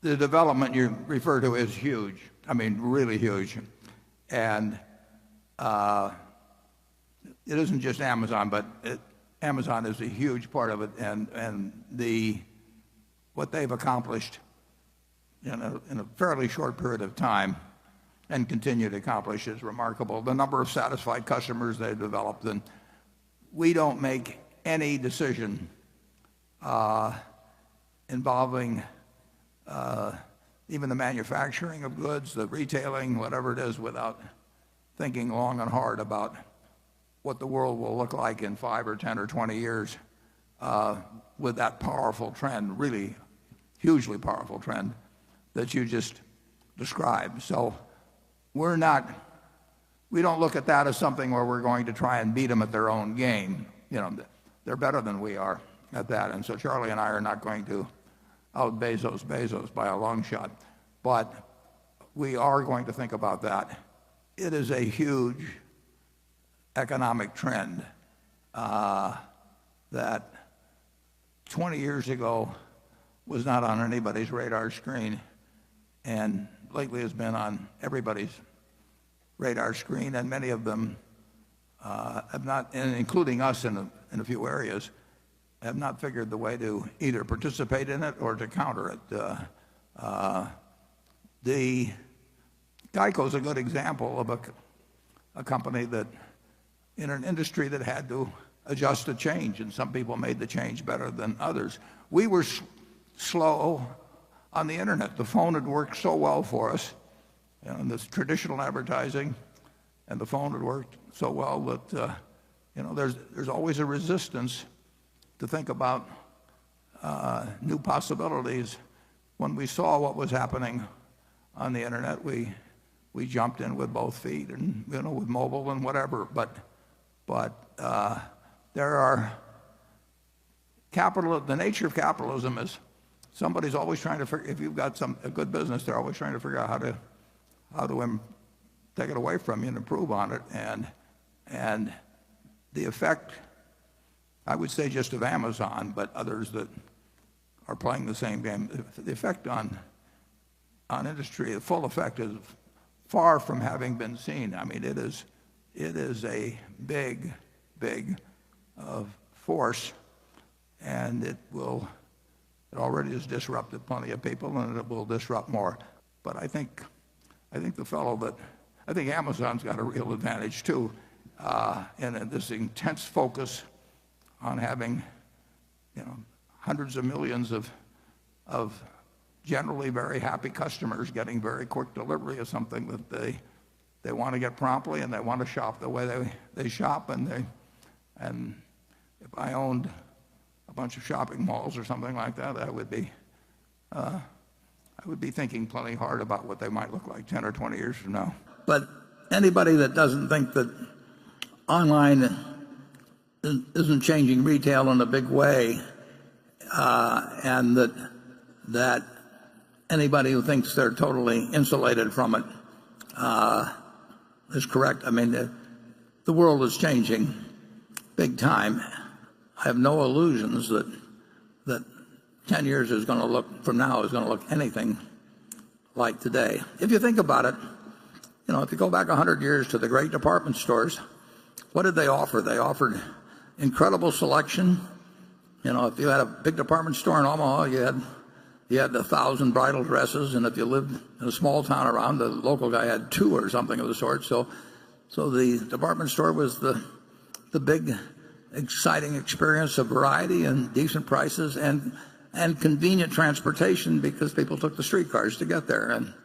the development you refer to is huge. I mean, really huge. And it isn't just Amazon, but Amazon is a huge part of it. And what they've accomplished in a fairly short period of time and continue to accomplish is remarkable. The number of satisfied customers they've developed. And we don't make any decision involving even the manufacturing of goods, the retailing, whatever it is, without thinking long and hard about what the world will look like in 5 or 10 or 20 years with that powerful trend, really hugely powerful trend that you just described. So we don't look at that as something where we're going to try and beat them at their own game. They're better than we are at that. And so Charlie and I are not going to out Bezos by a long shot. But we are going to think about that. It is a huge economic trend that 20 years ago was not on anybody's radar screen, and lately has been on everybody's radar screen, and many of them have not, and including us in a few areas, have not figured the way to either participate in it or to counter it. The Geico is a good example of a company that, in an industry that had to adjust to change, and some people made the change better than others. We were slow on the internet. The phone had worked so well for us, and this traditional advertising, and the phone had worked so well that there's always a resistance to think about new possibilities. When we saw what was happening on the internet, we jumped in with both feet, and with mobile and whatever. But there are the nature of capitalism is somebody's always trying to figure, if you've got a good business, they're always trying to figure out how to take it away from you and improve on it. And the effect, I would say, just of Amazon, but others that are playing the same game, the effect on industry, the full effect is far from having been seen. I mean, it is a big force, and it already has disrupted plenty of people, and it will disrupt more. But I think Amazon's got a real advantage too, in this intense focus on having hundreds of millions of generally very happy customers getting very quick delivery of something that they want to get promptly, and they want to shop the way they shop. And if I owned a bunch of shopping malls or something like that, I would be thinking plenty hard about what they might look like 10 or 20 years from now. But anybody that doesn't think that online isn't changing retail in a big way, and that anybody who thinks they're totally insulated from it is correct. I mean, the world is changing big time. I have no illusions that 10 years from now is going to look anything like today. If you think about it, if you go back 100 years to the great department stores, what did they offer? They offered incredible selection. If you had a big department store in Omaha, you had 1,000 bridal dresses, and if you lived in a small town around, the local guy had 2 or something of the sort. So the department store was the big, exciting experience of variety and decent prices and convenient transportation, because people took the streetcars to get there. And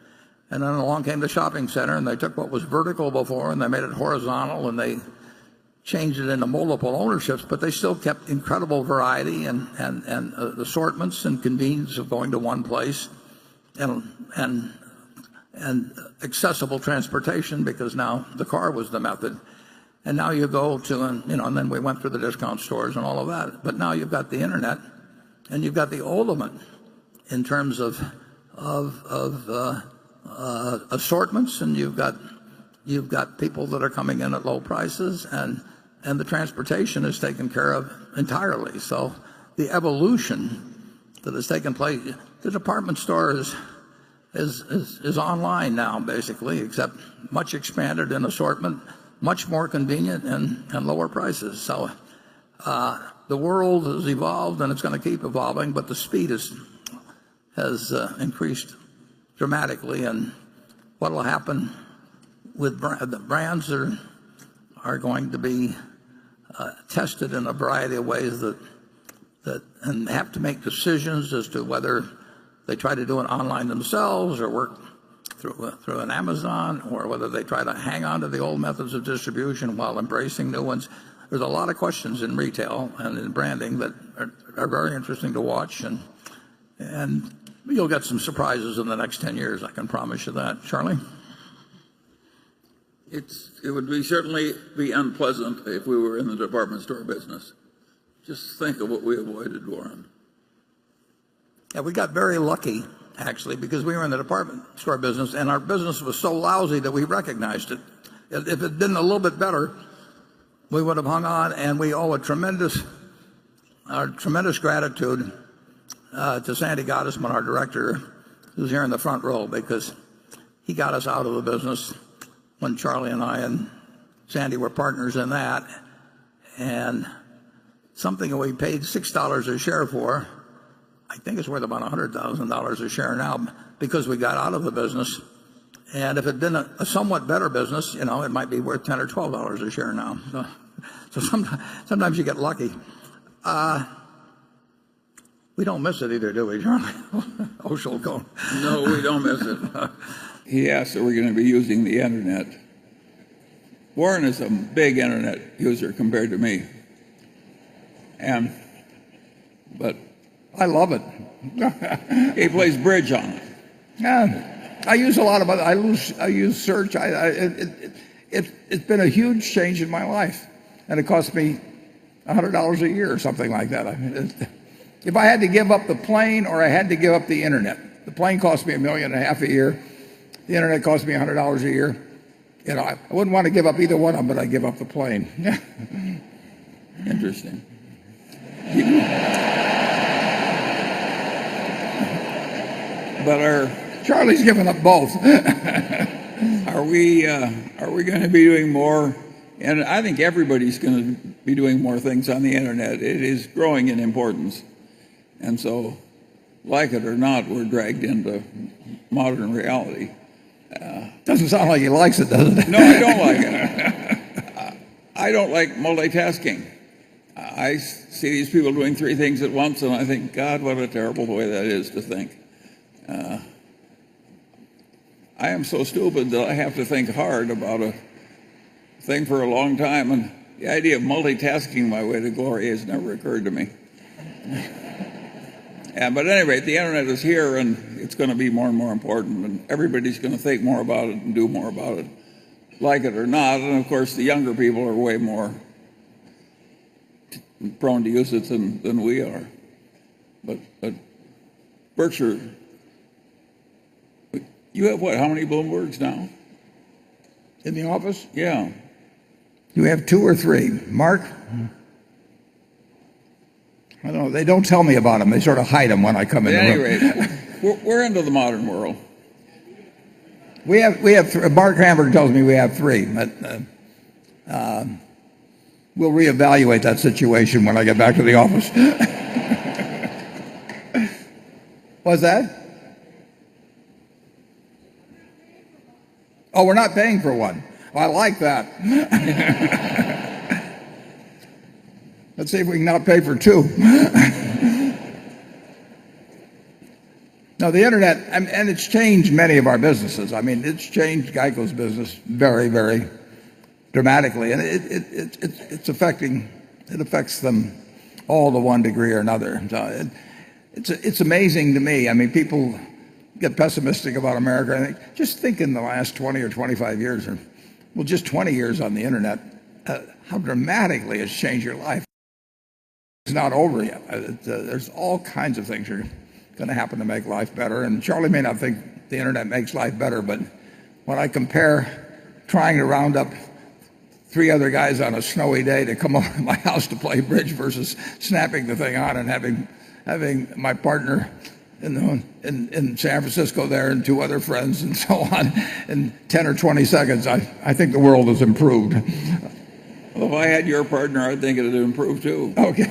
then along came the shopping center, and they took what was vertical before and they made it horizontal, and they changed it into multiple ownerships, but they still kept incredible variety and assortments and convenience of going to one place, and accessible transportation, because now the car was the method. And now you go to, and then we went through the discount stores and all of that. But now you've got the internet, and you've got the ultimate in terms of assortments, and you've got people that are coming in at low prices, and the transportation is taken care of entirely. So the evolution that has taken place, the department store is online now, basically, except much expanded in assortment, much more convenient, and lower prices. So the world has evolved, and it's going to keep evolving, but the speed has increased dramatically. And what will happen with the brands are going to be tested in a variety of ways and have to make decisions as to whether they try to do it online themselves or work through an Amazon, or whether they try to hang on to the old methods of distribution while embracing new ones. There's a lot of questions in retail and in branding that are very interesting to watch, and you'll get some surprises in the next 10 years, I can promise you that. Charlie? It would certainly be unpleasant if we were in the department store business. Just think of what we avoided, Warren. Yeah, we got very lucky, actually, because we were in the department store business, and our business was so lousy that we recognized it. If it had been a little bit better, we would have hung on, and we owe tremendous gratitude to Sandy Gottesman, our director, who's here in the front row, because he got us out of the business when Charlie and I and Sandy were partners in that. And something that we paid $6 a share for, I think it's worth about $100,000 a share now, because we got out of the business. And if it had been a somewhat better business, it might be worth $10 or $12 a share now. So sometimes you get lucky. We don't miss it either, do we, Charlie? Oshel, go. No, we don't miss it. He asked, are we going to be using the internet? Warren is a big internet user compared to me. But I love it. he plays bridge on it. Yeah, I use a lot of other. I use search. It's been a huge change in my life, and it cost me $100 a year or something like that. If I had to give up the plane or I had to give up the internet, the plane cost me $1.5 million a year. The internet cost me $100 a year. I wouldn't want to give up either one of them, but I'd give up the plane. Interesting. But Charlie's given up both. Are we going to be doing more? And I think everybody's going to be doing more things on the internet. It is growing in importance. And so, like it or not, we're dragged into modern reality. Doesn't sound like he likes it, does it? No, I don't like it. I don't like multitasking. I see these people doing 3 things at once, and I think, God, what a terrible way that is to think. I am so stupid that I have to think hard about a thing for a long time, and the idea of multitasking my way to glory has never occurred to me. But at any rate, the internet is here, and it's going to be more and more important, and everybody's going to think more about it and do more about it, like it or not. And of course, the younger people are way more prone to use it than we are. But Berkshire, you have what? How many Bloombergs now? In the office? Yeah. You have 2 or 3. Mark? I don't know. They don't tell me about them. They sort of hide them when I come in the room. At any rate, we're into the modern world. We have. Mark Hamburg tells me we have 3. But we'll reevaluate that situation when I get back to the office. What's that? Oh, we're not paying for one. I like that. Let's see if we can not pay for 2. Now, the internet, and it's changed many of our businesses. I mean, it's changed Geico's business very, very dramatically, and it affects them all to one degree or another. So it's amazing to me. I mean, people get pessimistic about America. I think, just think in the last 20 or 25 years, or well, just 20 years on the internet, how dramatically it's changed your life. It's not over yet. There's all kinds of things that are going to happen to make life better. And Charlie may not think the internet makes life better, but when I compare trying to round up 3 other guys on a snowy day to come over to my house to play bridge versus snapping the thing on and having my partner in San Francisco there and 2 other friends and so on in 10 or 20 seconds. I think the world has improved. Well, if I had your partner, I'd think it would improve too. Okay.